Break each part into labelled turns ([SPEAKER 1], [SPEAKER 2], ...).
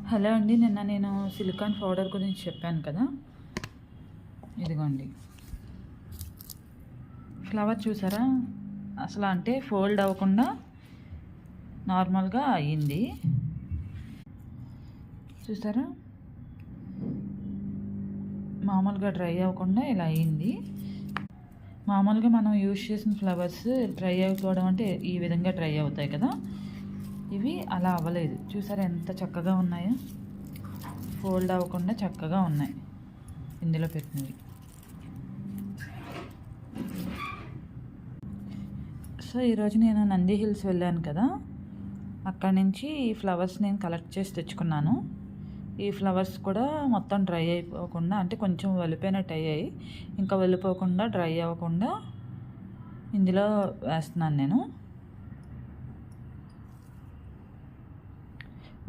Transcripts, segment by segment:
[SPEAKER 1] Hello అండి, నిన్న నేను సిలికాన్ పౌడర్ గురించి చెప్పాను కదా. ఇదిగోండి ఫ్లవర్ చూసారా, అసలు అంటే ఫోల్డ్ అవ్వకుండా నార్మల్గా అయ్యింది. చూసారా, మామూలుగా డ్రై అవ్వకుండా ఇలా అయ్యింది. మామూలుగా మనం యూజ్ చేసిన ఫ్లవర్స్ డ్రై అయిపోవడం అంటే ఈ విధంగా డ్రై అవుతాయి కదా, ఇవి అలా అవ్వలేదు. చూసారా ఎంత చక్కగా ఉన్నాయో, ఫోల్డ్ అవ్వకుండా చక్కగా ఉన్నాయి ఇందులో పెట్టినవి. సో ఈరోజు నేను నంది హిల్స్ వెళ్ళాను కదా, అక్కడి నుంచి ఈ ఫ్లవర్స్ నేను కలెక్ట్ చేసి తెచ్చుకున్నాను. ఈ ఫ్లవర్స్ కూడా మొత్తం డ్రై అయిపోకుండా, అంటే కొంచెం వలిపోయినట్టు అయ్యాయి, ఇంకా వెళ్ళిపోకుండా డ్రై అవ్వకుండా ఇందులో వేస్తున్నాను నేను.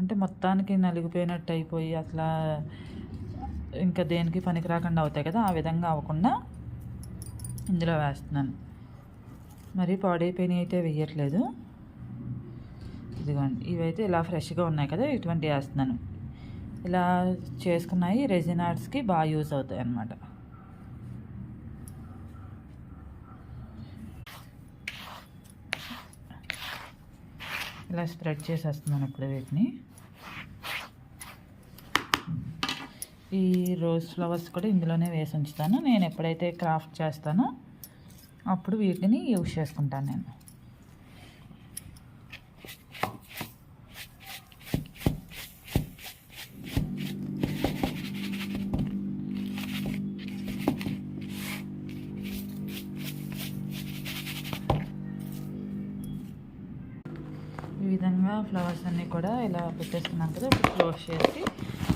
[SPEAKER 1] అంటే మొత్తానికి నలిగిపోయినట్టు అయిపోయి అట్లా ఇంకా దేనికి పనికి రాకుండా అవుతాయి కదా, ఆ విధంగా అవ్వకుండా ఇందులో వేస్తున్నాను. మరి పాడైపోయినవి అయితే వేయట్లేదు. ఇదిగోండి, ఇవైతే ఇలా ఫ్రెష్గా ఉన్నాయి కదా, ఇటువంటి వేస్తున్నాను. ఇలా చేసుకున్నాయి రెజిన్ ఆర్ట్స్కి బాగా యూజ్ అవుతాయి అన్నమాట. ఇలా స్ప్రెడ్ చేసేస్తున్నాను ఇప్పుడు వీటిని. ఈ రోజ్ ఫ్లవర్స్ కూడా ఇందులోనే వేసి ఉంచుతాను. నేను ఎప్పుడైతే క్రాఫ్ట్ చేస్తానో అప్పుడు వీటిని యూజ్ చేసుకుంటాను నేను. ఈ విధంగా ఫ్లవర్స్ అన్నీ కూడా ఇలా పెట్టేసుకున్నాను కదా, ఇప్పుడు క్లోజ్ చేసి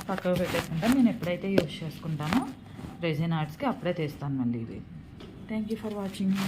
[SPEAKER 1] పక్కకు పెట్టేసుకుంటాను. నేను ఎప్పుడైతే యూజ్ చేసుకుంటానో రెజిన్ ఆర్ట్స్కి అప్పుడే తీస్తాను మళ్ళీ ఇవి. Thank you for watching.